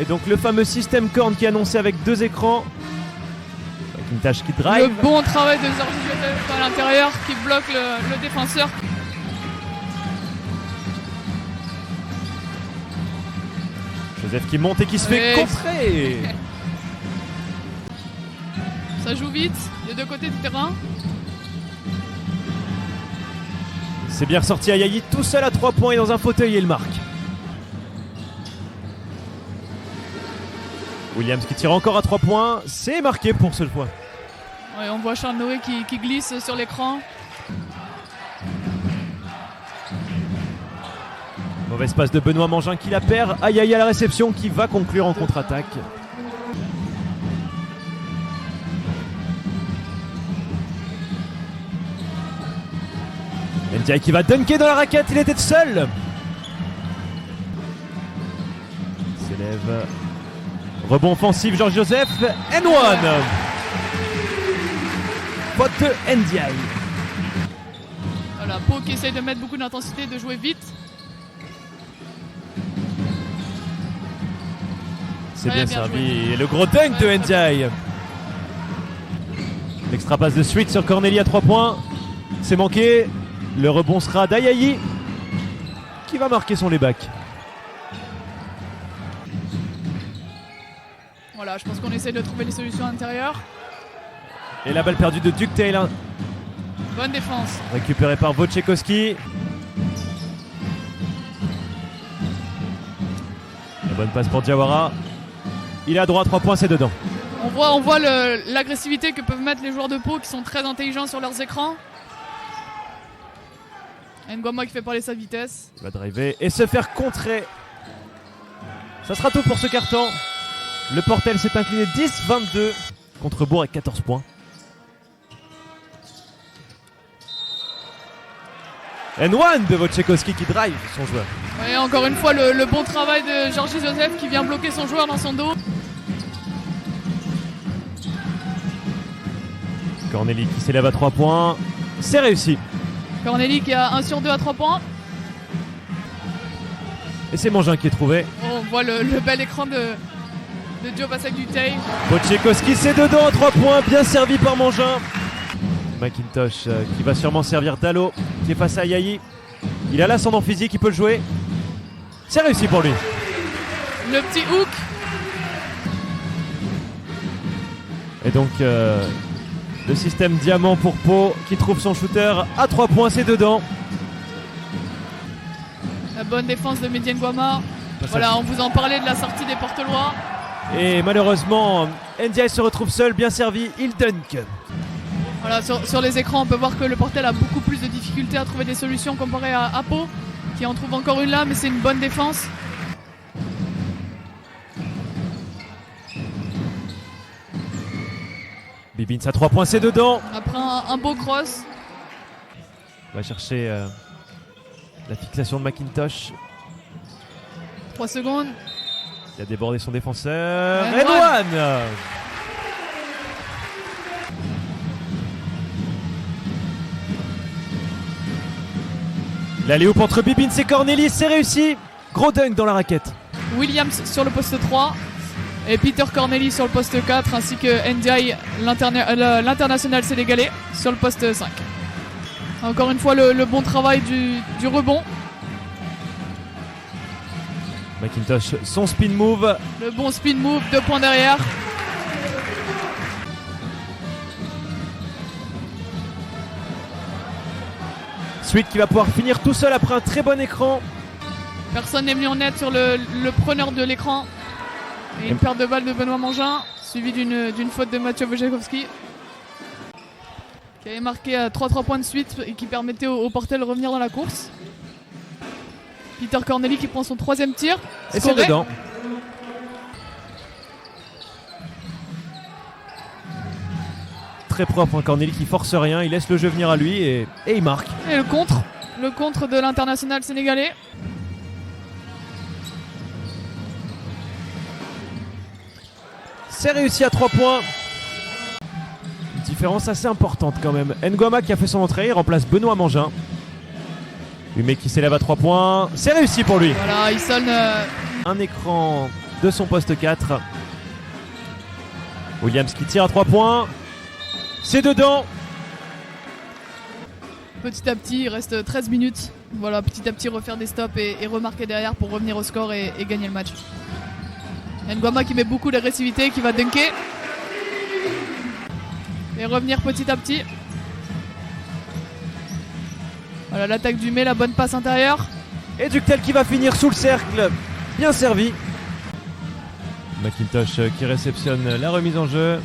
Et donc le fameux système corn qui est annoncé avec 2 écrans. Macintosh qui drive. Le bon travail de Georgi Joseph à l'intérieur qui bloque le défenseur. Joseph qui monte et qui se fait contrer. Ça joue vite des deux côtés du terrain. C'est bien ressorti à Yayi tout seul à 3 points et dans un fauteuil et il marque. Williams qui tire encore à 3 points. C'est marqué pour cette fois. Ouais, on voit Charles Noé qui glisse sur l'écran. Mauvaise passe de Benoît Mangin qui la perd. Ayayi à la réception qui va conclure en contre-attaque. Ndiaye qui va dunker dans la raquette, il était seul. S'élève. Rebond offensif, Georgi Joseph. And one. Faute de Ndiaye. Voilà, Pau qui essaye de mettre beaucoup d'intensité, de jouer vite. C'est bien servi. Et le gros dunk de Ndiaye. L'extra passe de Sweet sur Corneli à 3 points. C'est manqué. Le rebond sera d'Ayayi qui va marquer son layback. Voilà, je pense qu'on essaie de trouver les solutions à l'intérieur. Et la balle perdue de Duke Taylor. Bonne défense. Récupérée par Wojciechowski. La bonne passe pour Diawara. Il est à droite, 3 points, c'est dedans. On voit l'agressivité que peuvent mettre les joueurs de Pau qui sont très intelligents sur leurs écrans. Ngoma qui fait parler sa vitesse. Il va driver et se faire contrer. Ça sera tout pour ce carton. Le Portel s'est incliné 10-22 contre Bourg avec 14 points. And one de Wojciechowski qui drive son joueur. Et encore une fois le bon travail de Georgi Joseph qui vient bloquer son joueur dans son dos. Corneli qui s'élève à 3 points. C'est réussi. Corneli qui a 1 sur 2 à 3 points. Et c'est Mangin qui est trouvé. Oh, on voit le bel écran de Joe Bassac-Dutey. Wojciechowski c'est dedans à 3 points. Bien servi par Mangin. Macintosh qui va sûrement servir Dalo qui est face à Yayi. Il a l'ascendant physique, il peut le jouer. C'est réussi pour lui. Le petit hook. Et donc le système diamant pour Pau qui trouve son shooter à 3 points, c'est dedans. La bonne défense de Médiane Guama. Voilà, on vous en parlait de la sortie des Portelois. Et malheureusement, Ndiaye se retrouve seul, bien servi, il dunk. Voilà, sur les écrans, on peut voir que le Portel a beaucoup plus de difficultés à trouver des solutions comparé à Pau, qui en trouve encore une là, mais c'est une bonne défense. Bibins à 3 points, c'est dedans. Après un beau cross. On va chercher la fixation de Macintosh. 3 secondes. Il a débordé son défenseur. And one. L'alley-oop entre Bibins et Corneli, c'est réussi. Gros dunk dans la raquette. Williams sur le poste 3 et Peter Corneli sur le poste 4 ainsi que Ndiaye, l'international sénégalais, sur le poste 5. Encore une fois le bon travail du rebond. Macintosh, son spin move. Le bon spin move, 2 points derrière. Sweet qui va pouvoir finir tout seul après un très bon écran. Personne n'est mis en net sur le preneur de l'écran. Et une perte de balle de Benoît Mangin, suivie d'une faute de Mathieu Wojciechowski, qui avait marqué à 3 points de suite et qui permettait au Portel de revenir dans la course. Peter Corneli qui prend son 3e tir. Et c'est dedans. Très propre, Corneli qui force rien, il laisse le jeu venir à lui et il marque. Et le contre de l'international sénégalais. C'est réussi à 3 points. Une différence assez importante quand même. Ngoma qui a fait son entrée, il remplace Benoît Mangin. Humet qui s'élève à 3 points. C'est réussi pour lui. Voilà, il sonne. Un écran de son poste 4. Williams qui tire à 3 points. C'est dedans. Petit à petit, il reste 13 minutes. Voilà, petit à petit refaire des stops et remarquer derrière pour revenir au score et gagner le match. Nguama qui met beaucoup d'agressivité, qui va dunker. Et revenir petit à petit. Voilà l'attaque du Mai, la bonne passe intérieure. Et Ductel qui va finir sous le cercle. Bien servi. McIntosh qui réceptionne la remise en jeu.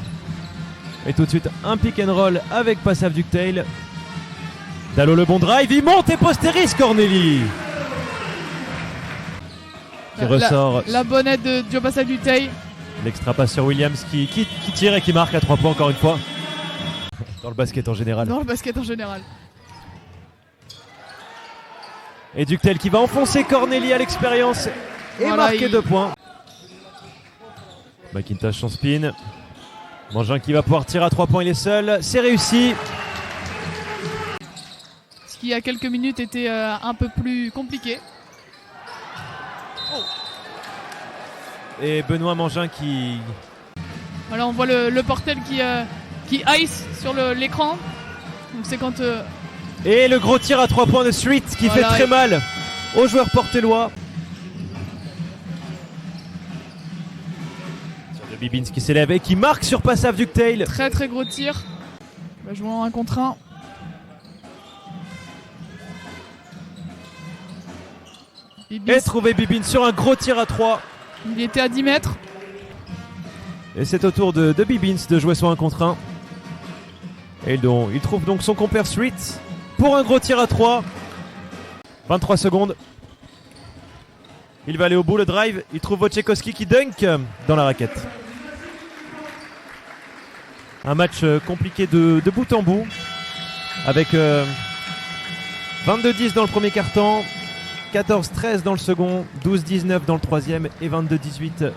Et tout de suite un pick and roll avec Passav Ductel. Dallo le bon drive, il monte et Posteris Corneli qui ressort. La bonne aide de Joe Passav Ductel. L'extra passe sur Williams qui tire et qui marque à 3 points encore une fois. Dans le basket en général. Dans le basket en général. Et Ductel qui va enfoncer Corneli à l'expérience et voilà, marquer 2 points. McIntosh en spin. Mangin qui va pouvoir tirer à 3 points, il est seul. C'est réussi. Ce qui, il y a quelques minutes, était un peu plus compliqué. Et Benoît Mangin qui... Voilà, on voit le portel qui ice sur l'écran. Donc c'est quand... Et le gros tir à 3 points de Street qui voilà, fait très mal aux joueurs portellois. Sur de Bibins qui s'élève et qui marque sur Passav Ductel. Très très gros tir. Il va jouer en 1 contre 1. Et trouver Bibins sur un gros tir à 3. Il était à 10 mètres. Et c'est au tour de Bibins de jouer sur 1 contre 1. Et il trouve donc son compère Street pour un gros tir à 3. 23 secondes. Il va aller au bout, le drive. Il trouve Wojciechowski qui dunk dans la raquette. Un match compliqué de bout en bout. Avec 22-10 dans le premier quart-temps, 14-13 dans le second, 12-19 dans le troisième et 22-18